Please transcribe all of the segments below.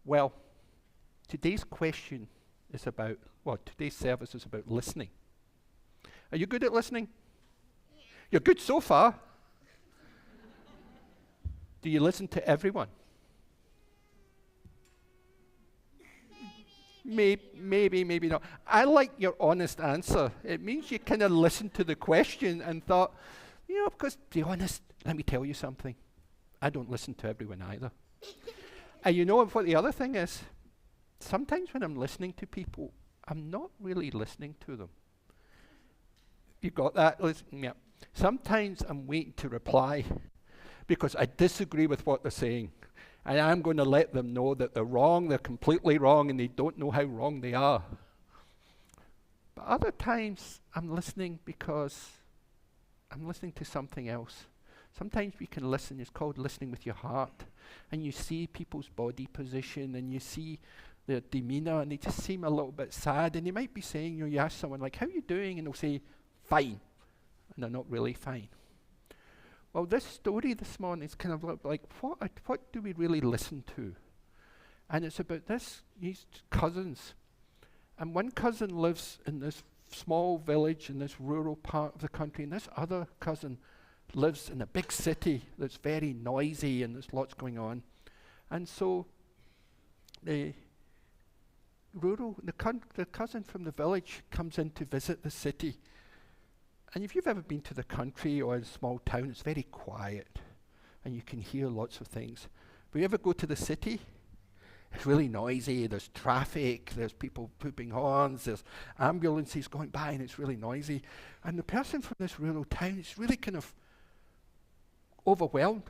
Well, today's today's service is about listening. Are you good at listening? You're good so far. Do you listen to everyone? Maybe not. I like your honest answer. It means you kind of listened to the question and thought, because to be honest, let me tell you something. I don't listen to everyone either. And you know what the other thing is? Sometimes when I'm listening to people, I'm not really listening to them. You got that? Yeah. Sometimes I'm waiting to reply because I disagree with what they're saying. And I'm going to let them know that they're wrong, they're completely wrong, and they don't know how wrong they are. But other times, I'm listening because I'm listening to something else. Sometimes we can listen, it's called listening with your heart. And you see people's body position, and you see their demeanor, and they just seem a little bit sad. And they might be saying, you ask someone like, how are you doing? And they'll say, fine. And they're not really fine. Well, this story this morning is kind of like, what do we really listen to? And it's about these cousins. And one cousin lives in this small village in this rural part of the country, and this other cousin lives in a big city that's very noisy and there's lots going on. And so the cousin from the village comes in to visit the city. And if you've ever been to the country or a small town, it's very quiet and you can hear lots of things. But you ever go to the city? It's really noisy, there's traffic, there's people pooping horns, there's ambulances going by, and it's really noisy. And the person from this rural town is really kind of overwhelmed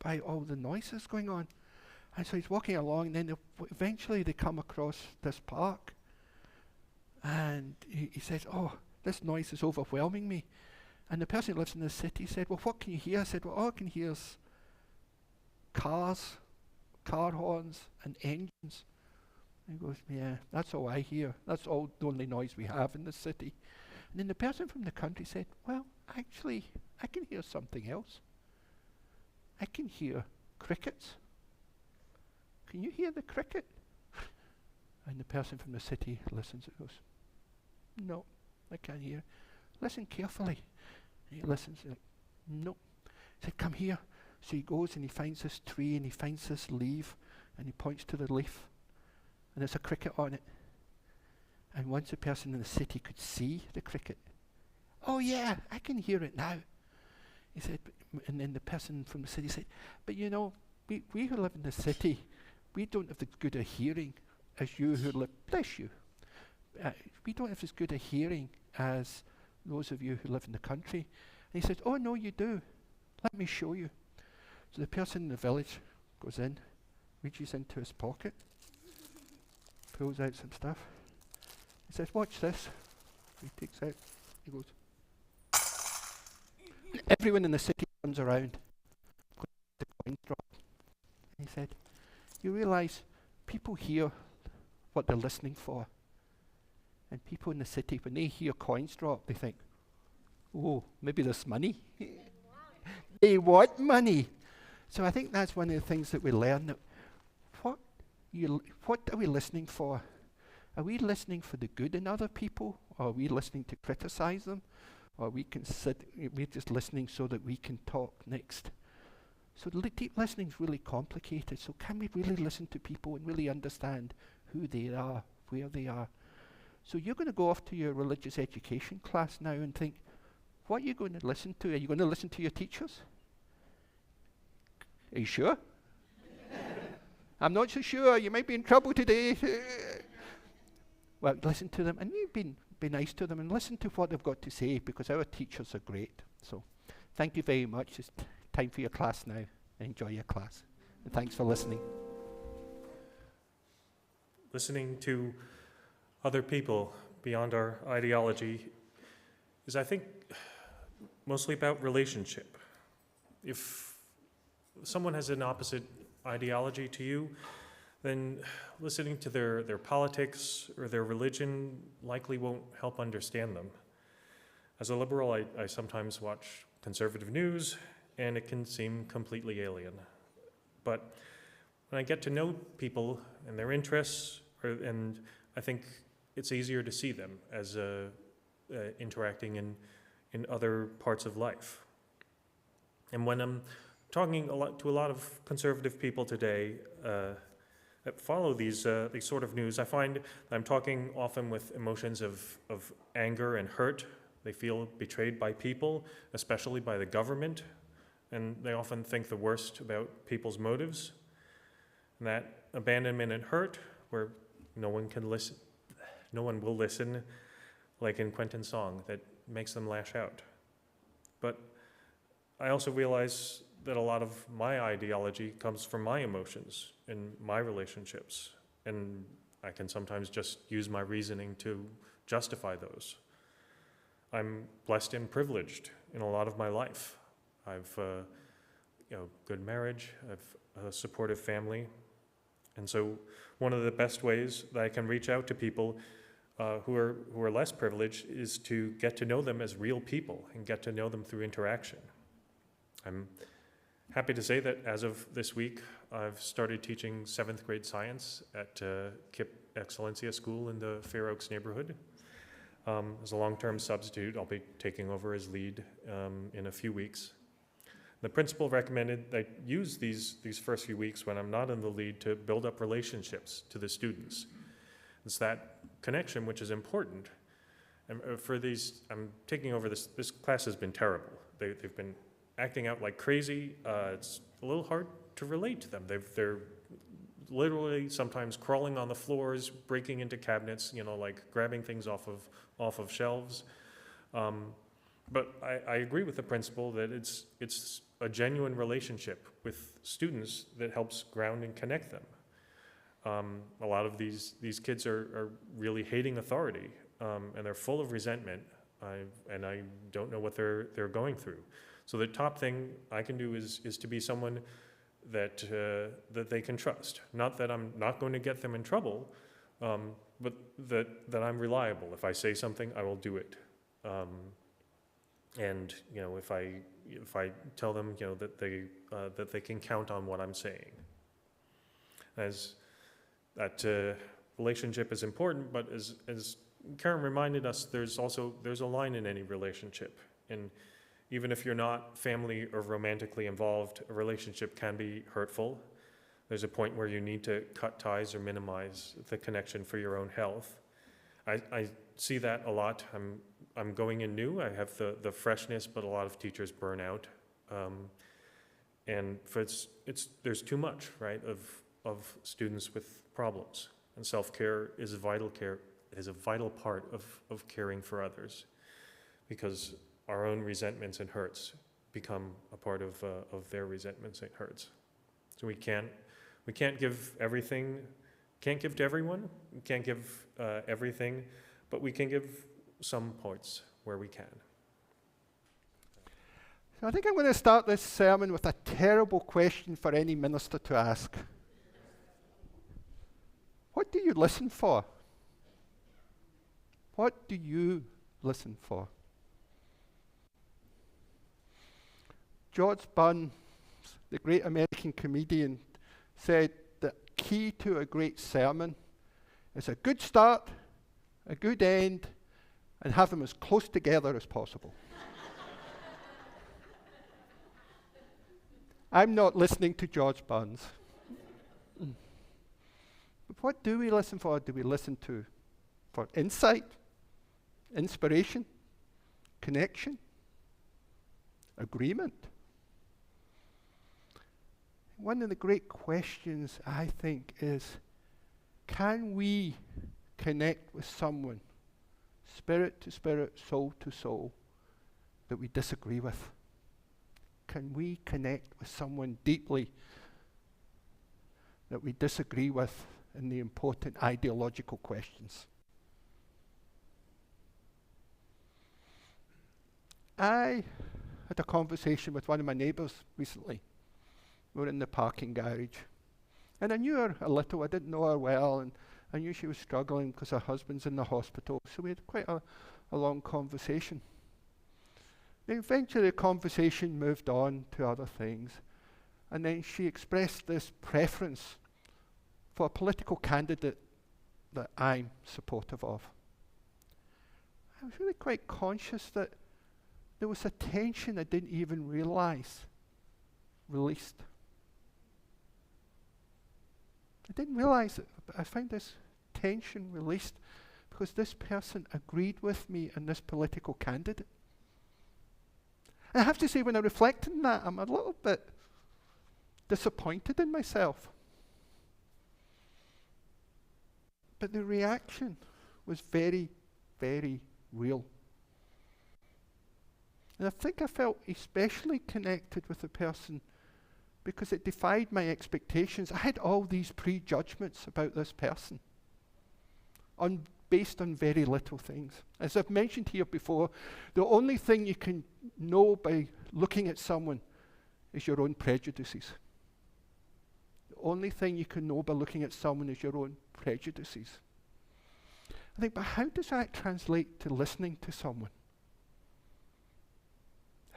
by all the noises going on. And so he's walking along, and then eventually they come across this park. And he says, oh, this noise is overwhelming me. And the person who lives in the city said, well, what can you hear? I said, well, all I can hear is cars, car horns, and engines. And he goes, yeah, that's all I hear. That's all the only noise we have in the city. And then the person from the country said, well, actually, I can hear something else. I can hear crickets. Can you hear the cricket? And the person from the city listens and goes, no, I can't hear. Listen carefully. And he listens, like, no. He said, come here. So he goes and he finds this tree and he finds this leaf and he points to the leaf and there's a cricket on it. And once the person in the city could see the cricket, oh yeah, I can hear it now. He said, and then the person from the city said, but we who live in the city, we don't have as good a hearing as you who live, bless you. We don't have as good a hearing as those of you who live in the country. And he said, oh no, you do. Let me show you. So the person in the village goes in, reaches into his pocket, pulls out some stuff. He says, watch this. He takes out, he goes. Everyone in the city runs around. The coins drop. He said, you realize people hear what they're listening for. And people in the city, when they hear coins drop, they think, oh, maybe there's money. They want money. So I think that's one of the things that we learn. That what are we listening for? Are we listening for the good in other people? Or are we listening to criticize them? Or we're just listening so that we can talk next? So deep listening is really complicated. So can we really listen to people and really understand who they are, where they are? So you're going to go off to your religious education class now and think, what are you going to listen to? Are you going to listen to your teachers? Are you sure? I'm not so sure. You might be in trouble today. Well, listen to them, and be nice to them, and listen to what they've got to say, because our teachers are great. So thank you very much. It's time for your class now. Enjoy your class. And thanks for listening. Listening to other people beyond our ideology is, I think, mostly about relationship. If someone has an opposite ideology to you, then listening to their politics or their religion likely won't help understand them. As a liberal, I sometimes watch conservative news, and it can seem completely alien. But when I get to know people and their interests, and I think it's easier to see them as interacting in other parts of life. And when I'm talking to a lot of conservative people today that follow these sort of news, I find that I'm talking often with emotions of anger and hurt. They feel betrayed by people, especially by the government, and they often think the worst about people's motives. And that abandonment and hurt, where no one will listen, like in Quentin's song, that makes them lash out. But I also realize that a lot of my ideology comes from my emotions and my relationships, and I can sometimes just use my reasoning to justify those. I'm blessed and privileged in a lot of my life. I've good marriage, I've a supportive family, and so one of the best ways that I can reach out to people who are less privileged is to get to know them as real people and get to know them through interaction. I'm happy to say that as of this week, I've started teaching 7th grade science at KIP Excellencia School in the Fair Oaks neighborhood. As a long-term substitute, I'll be taking over as lead in a few weeks. The principal recommended that I use these first few weeks when I'm not in the lead to build up relationships to the students. It's that connection which is important. And for these, I'm taking over this class has been terrible. They've been acting out like crazy. It's a little hard to relate to them. They're literally sometimes crawling on the floors, breaking into cabinets, like grabbing things off of shelves. But I agree with the principal that it's a genuine relationship with students that helps ground and connect them. A lot of these kids are really hating authority, and they're full of resentment, and I don't know what they're going through. So the top thing I can do is to be someone that they can trust. Not that I'm not going to get them in trouble, but that I'm reliable. If I say something, I will do it. And if I tell them that they can count on what I'm saying. As that relationship is important, but as Karen reminded us, there's a line in any relationship, and even if you're not family or romantically involved, a relationship can be hurtful. There's a point where you need to cut ties or minimize the connection for your own health. I see that a lot. I'm going in new. I have the freshness, but a lot of teachers burn out, and there's too much, right, of students with problems. And self-care is a vital part of caring for others, because our own resentments and hurts become a part of their resentments and hurts. So we can't give everything, can't give to everyone, we can't give everything, but we can give some parts where we can. So I think I'm going to start this sermon with a terrible question for any minister to ask. What do you listen for? What do you listen for? George Burns, the great American comedian, said the key to a great sermon is a good start, a good end, and have them as close together as possible. I'm not listening to George Burns. But what do we listen for? Do we listen to for insight, inspiration, connection, agreement? One of the great questions, I think, is, can we connect with someone, spirit to spirit, soul to soul, that we disagree with? Can we connect with someone deeply that we disagree with in the important ideological questions? I had a conversation with one of my neighbours recently. We were in the parking garage. And I knew her a little. I didn't know her well, and I knew she was struggling because her husband's in the hospital. So we had quite a long conversation. Then eventually the conversation moved on to other things. And then she expressed this preference for a political candidate that I'm supportive of. I was really quite conscious that there was a tension I didn't even realize released. I didn't realize it, but I found this tension released because this person agreed with me and this political candidate. And I have to say, when I reflect on that, I'm a little bit disappointed in myself. But the reaction was very, very real. And I think I felt especially connected with the person because it defied my expectations. I had all these prejudgments about this person, based on very little things. As I've mentioned here before, the only thing you can know by looking at someone is your own prejudices. The only thing you can know by looking at someone is your own prejudices. I think, but how does that translate to listening to someone?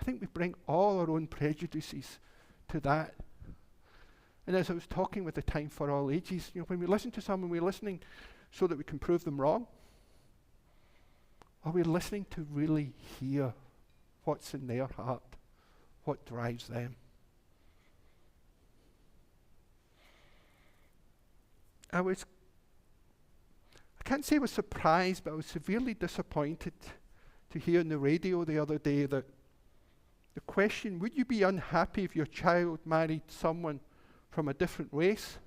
I think we bring all our own prejudices to that. And as I was talking with the Time for All Ages, when we listen to someone, we're listening so that we can prove them wrong. Or we're listening to really hear what's in their heart, what drives them. I can't say I was surprised, but I was severely disappointed to hear on the radio the other day that the question, would you be unhappy if your child married someone from a different race,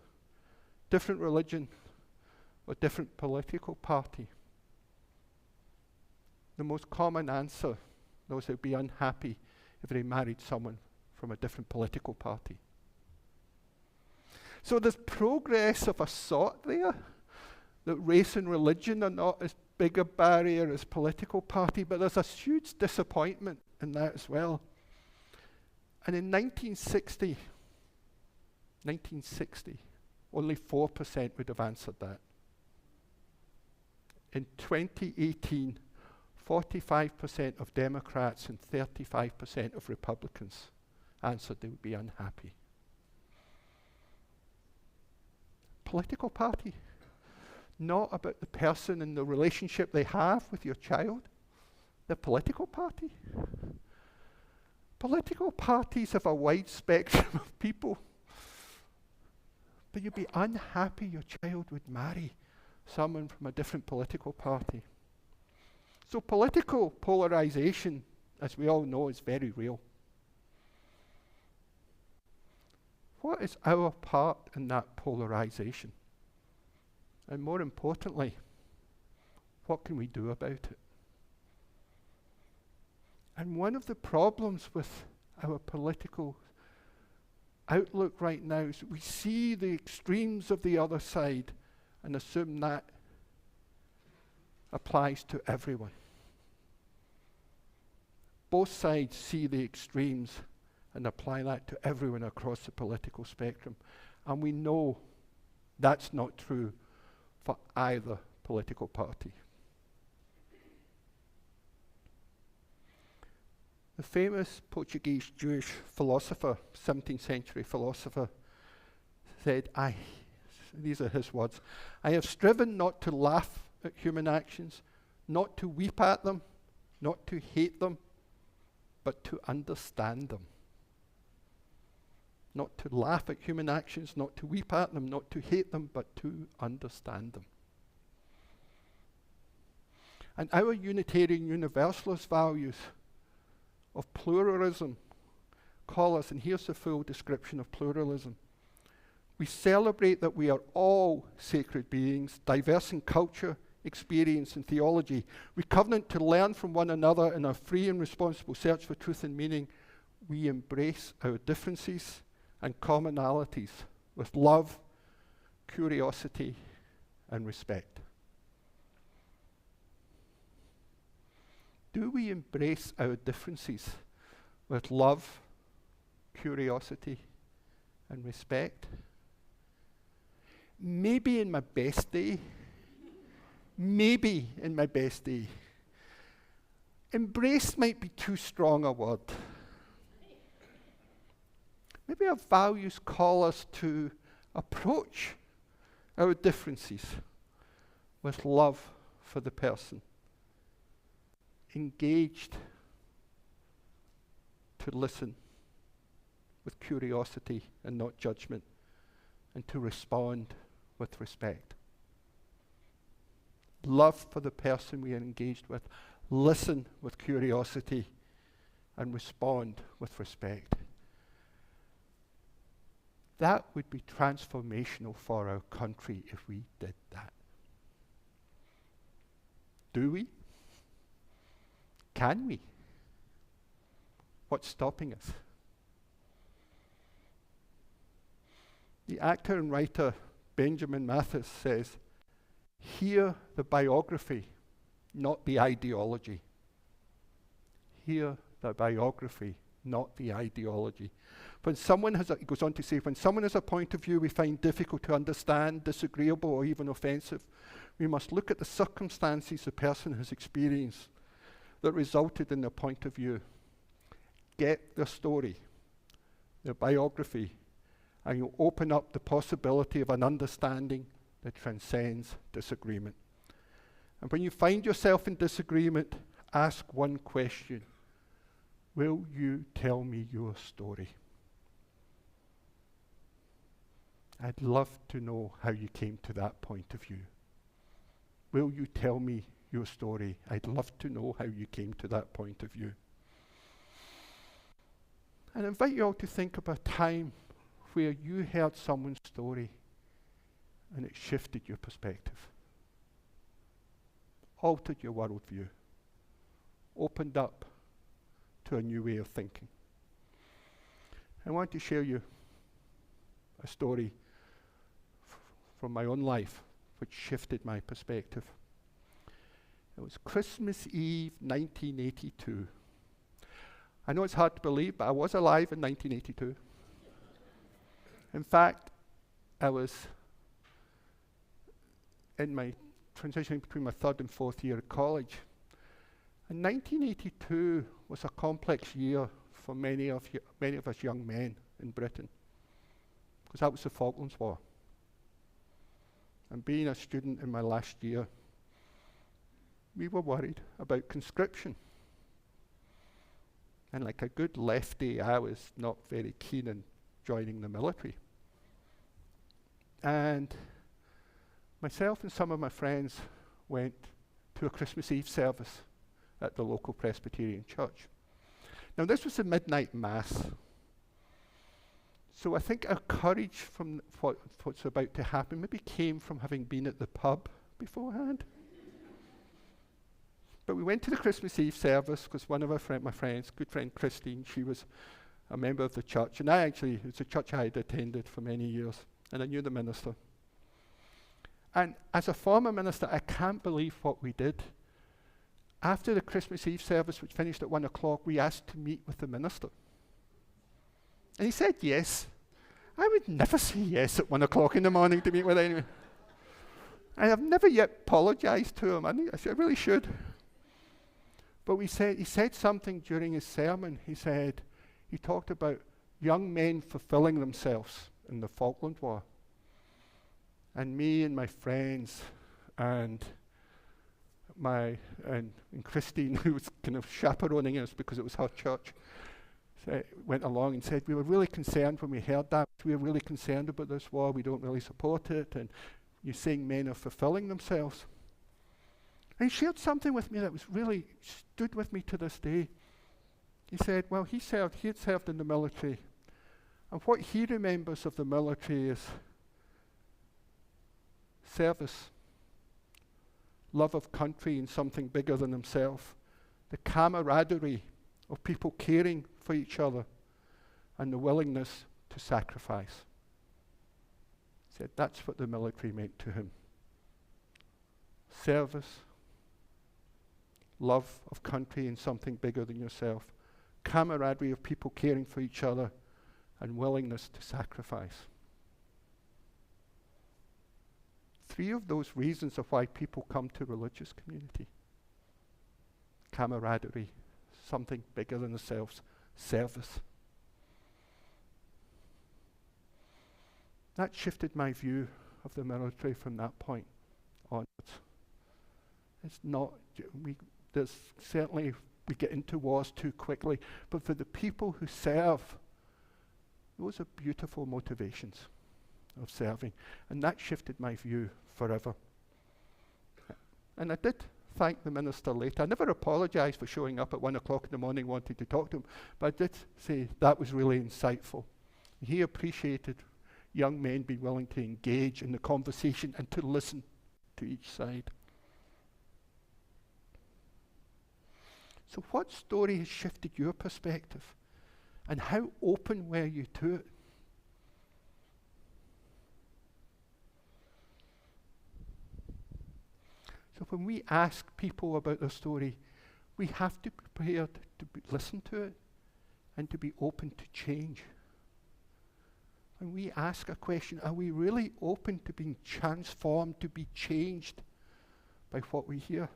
different religion, or different political party? The most common answer, those who would be unhappy if they married someone from a different political party. So there's progress of a sort there, that race and religion are not as big a barrier as political party, but there's a huge disappointment in that as well. And in 1960, only 4% would have answered that. In 2018, 45% of Democrats and 35% of Republicans answered they would be unhappy. Political party, not about the person and the relationship they have with your child. The political party. Political parties have a wide spectrum of people. But you'd be unhappy your child would marry someone from a different political party. So political polarization, as we all know, is very real. What is our part in that polarization? And more importantly, what can we do about it? And one of the problems with our political outlook right now is we see the extremes of the other side and assume that applies to everyone. Both sides see the extremes and apply that to everyone across the political spectrum. And we know that's not true for either political party. The famous Portuguese Jewish philosopher, 17th century philosopher, said, these are his words, "I have striven not to laugh at human actions, not to weep at them, not to hate them, but to understand them." Not to laugh at human actions, not to weep at them, not to hate them, but to understand them. And our Unitarian Universalist values of pluralism call us, and here's the full description of pluralism. We celebrate that we are all sacred beings, diverse in culture, experience, and theology. We covenant to learn from one another in our free and responsible search for truth and meaning. We embrace our differences and commonalities with love, curiosity, and respect. Do we embrace our differences with love, curiosity, and respect? Maybe in my best day. Maybe in my best day. Embrace might be too strong a word. Maybe our values call us to approach our differences with love for the person, engaged to listen with curiosity and not judgment, and to respond with respect. Love for the person we are engaged with, listen with curiosity, and respond with respect. That would be transformational for our country if we did that. Do we? Can we? What's stopping us? The actor and writer Benjamin Mathis says, hear the biography, not the ideology. Hear the biography, not the ideology. When someone has he goes on to say, when someone has a point of view we find difficult to understand, disagreeable, or even offensive, we must look at the circumstances the person has experienced that resulted in their point of view. Get their story, their biography, and you'll open up the possibility of an understanding that transcends disagreement. And when you find yourself in disagreement, ask one question. Will you tell me your story? I'd love to know how you came to that point of view. Will you tell me your story? I'd love to know how you came to that point of view. And I invite you all to think of a time where you heard someone's story and it shifted your perspective, altered your worldview, opened up to a new way of thinking. I want to share you a story from my own life which shifted my perspective. It was Christmas Eve 1982. I know it's hard to believe, but I was alive in 1982. In fact, I was in my transitioning between my third and fourth year at college. And 1982 was a complex year for many of us young men in Britain, because that was the Falklands War. And being a student in my last year, we were worried about conscription. And like a good lefty, I was not very keen on joining the military. And myself and some of my friends went to a Christmas Eve service at the local Presbyterian church. Now this was a midnight mass. So I think our courage from what's about to happen maybe came from having been at the pub beforehand. But we went to the Christmas Eve service because one of my friends, good friend Christine, she was a member of the church. And it's a church I had attended for many years. And I knew the minister. And as a former minister, I can't believe what we did. After the Christmas Eve service, which finished at 1 o'clock, we asked to meet with the minister. And he said yes. I would never say yes at 1 o'clock in the morning to meet with anyone. I have never yet apologized to him. I really should. But he said something during his sermon. He talked about young men fulfilling themselves in the Falkland War. And me and my friends and Christine, who was kind of chaperoning us because it was her church, went along and said, we were really concerned when we heard that. We were really concerned about this war. We don't really support it. And you're saying men are fulfilling themselves. And he shared something with me that was really stood with me to this day. He said, well, he had served in the military. And what he remembers of the military is service, love of country and something bigger than himself, the camaraderie of people caring for each other, and the willingness to sacrifice. He said that's what the military meant to him. Service, love of country and something bigger than yourself, camaraderie of people caring for each other, and willingness to sacrifice. 3 of those reasons of why people come to religious community. Camaraderie, something bigger than themselves, service. That shifted my view of the military from that point onwards. It's not, there's certainly, we get into wars too quickly, but for the people who serve, those are beautiful motivations of serving. And that shifted my view forever. And I did thank the minister later. I never apologized for showing up at 1 o'clock in the morning wanting to talk to him, but I did say that was really insightful. He appreciated young men being willing to engage in the conversation and to listen to each side. So what story has shifted your perspective? And how open were you to it? So when we ask people about their story, we have to be prepared to listen to it and to be open to change. When we ask a question, are we really open to being transformed, to be changed by what we hear?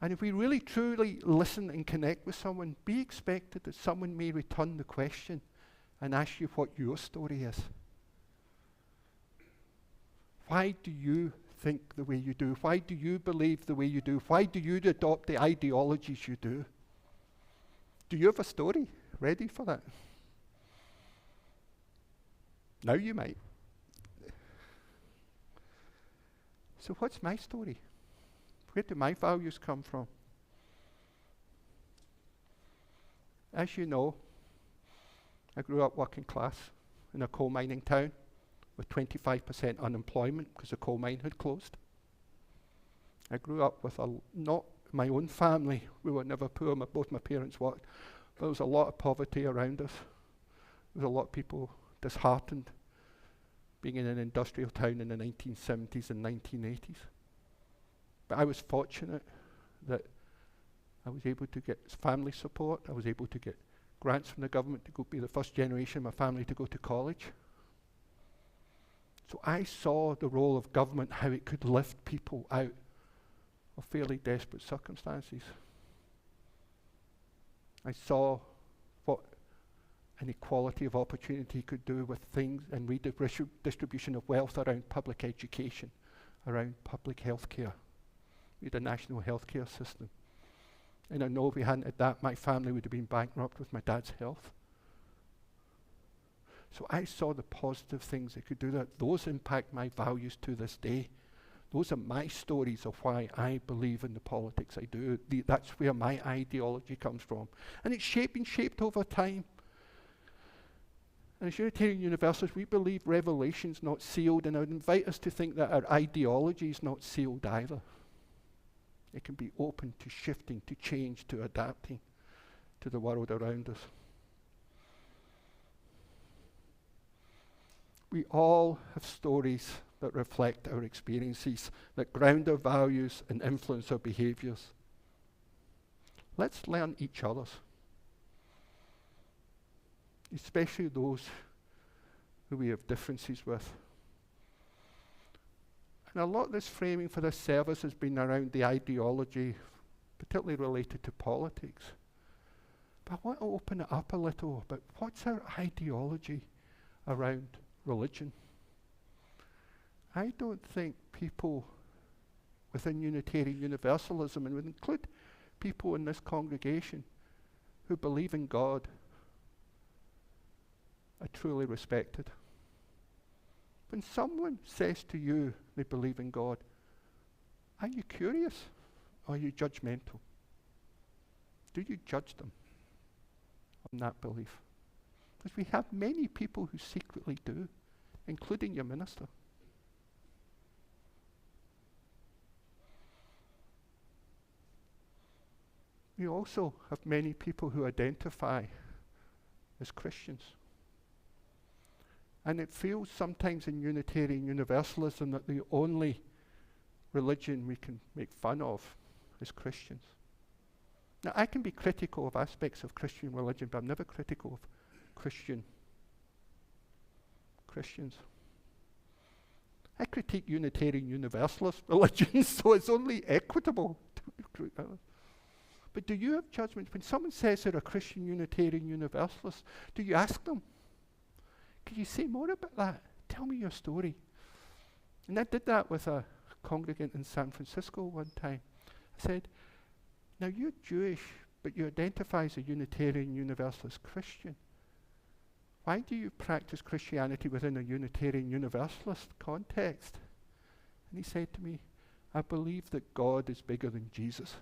And if we really truly listen and connect with someone, be expected that someone may return the question and ask you what your story is. Why do you think the way you do? Why do you believe the way you do? Why do you adopt the ideologies you do? Do you have a story ready for that? Now you might. So what's my story? Where do my values come from? As you know, I grew up working class in a coal mining town with 25% unemployment because the coal mine had closed. I grew up with not my own family. We were never poor. Both my parents worked. But there was a lot of poverty around us. There was a lot of people disheartened being in an industrial town in the 1970s and 1980s. But I was fortunate that I was able to get family support. I was able to get grants from the government to go be the first generation of my family to go to college. So I saw the role of government, how it could lift people out of fairly desperate circumstances. I saw what an equality of opportunity could do with things and redistribution of wealth around public education, around public health care. We had a national healthcare system. And I know if we hadn't had that, my family would have been bankrupt with my dad's health. So I saw the positive things that could do that. Those impact my values to this day. Those are my stories of why I believe in the politics I do. That's where my ideology comes from. And it's shaped over time. And as Unitarian Universalists, we believe revelation's not sealed, and I would invite us to think that our ideology is not sealed either. It can be open to shifting, to change, to adapting to the world around us. We all have stories that reflect our experiences, that ground our values and influence our behaviors. Let's learn each other's, especially those who we have differences with. And a lot of this framing for this service has been around the ideology, particularly related to politics. But I want to open it up a little about what's our ideology around religion. I don't think people within Unitarian Universalism, and would include people in this congregation who believe in God, are truly respected. When someone says to you they believe in God, are you curious or are you judgmental? Do you judge them on that belief? Because we have many people who secretly do, including your minister. We also have many people who identify as Christians. And it feels sometimes in Unitarian Universalism that the only religion we can make fun of is Christians. Now, I can be critical of aspects of Christian religion, but I'm never critical of Christians. I critique Unitarian Universalist religions, so it's only equitable to critique others. But do you have judgment? When someone says they're a Christian Unitarian Universalist, do you ask them, could you say more about that? Tell me your story. And I did that with a congregant in San Francisco one time. I said, now you're Jewish, but you identify as a Unitarian Universalist Christian. Why do you practice Christianity within a Unitarian Universalist context? And he said to me, I believe that God is bigger than Jesus.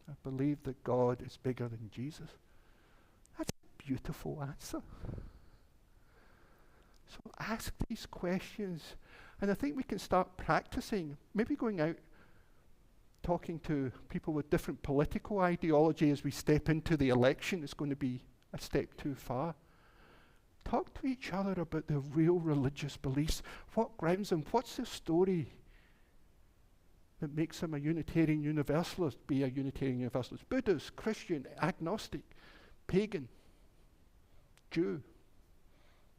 I believe that God is bigger than Jesus. That's a beautiful answer. So ask these questions. And I think we can start practicing, maybe going out, talking to people with different political ideology as we step into the election is going to be a step too far. Talk to each other about their real religious beliefs. What grounds them? What's their story that makes them a Unitarian Universalist, be a Unitarian Universalist? Buddhist, Christian, agnostic, pagan, Jew,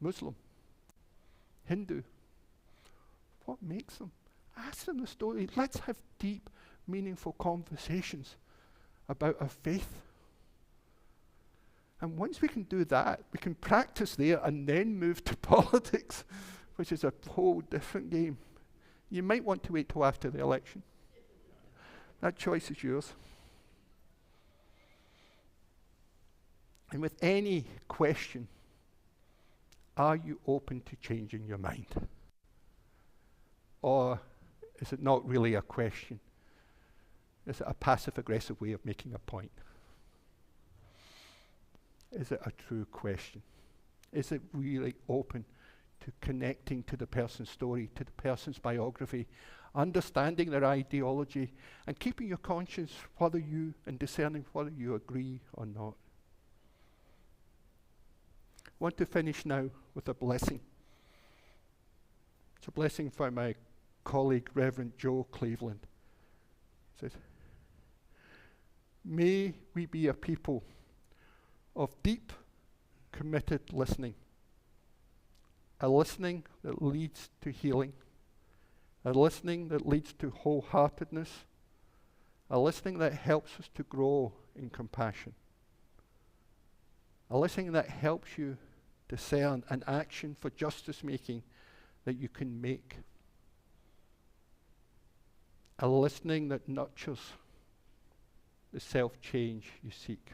Muslim, Hindu. What makes them? Ask them the story. Let's have deep, meaningful conversations about our faith. And once we can do that, we can practice there and then move to politics, which is a whole different game. You might want to wait till after the election. That choice is yours. And with any question, are you open to changing your mind? Or is it not really a question? Is it a passive-aggressive way of making a point? Is it a true question? Is it really open to connecting to the person's story, to the person's biography, understanding their ideology, and keeping your conscience and discerning whether you agree or not? I want to finish now with a blessing. It's a blessing for my colleague, Reverend Joe Cleveland. It says, may we be a people of deep, committed listening. A listening that leads to healing. A listening that leads to wholeheartedness. A listening that helps us to grow in compassion. A listening that helps you discern an action for justice making that you can make. A listening that nurtures the self-change you seek.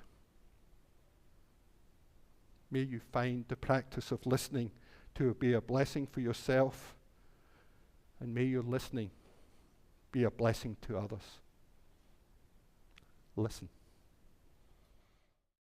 May you find the practice of listening to be a blessing for yourself, and may your listening be a blessing to others. Listen.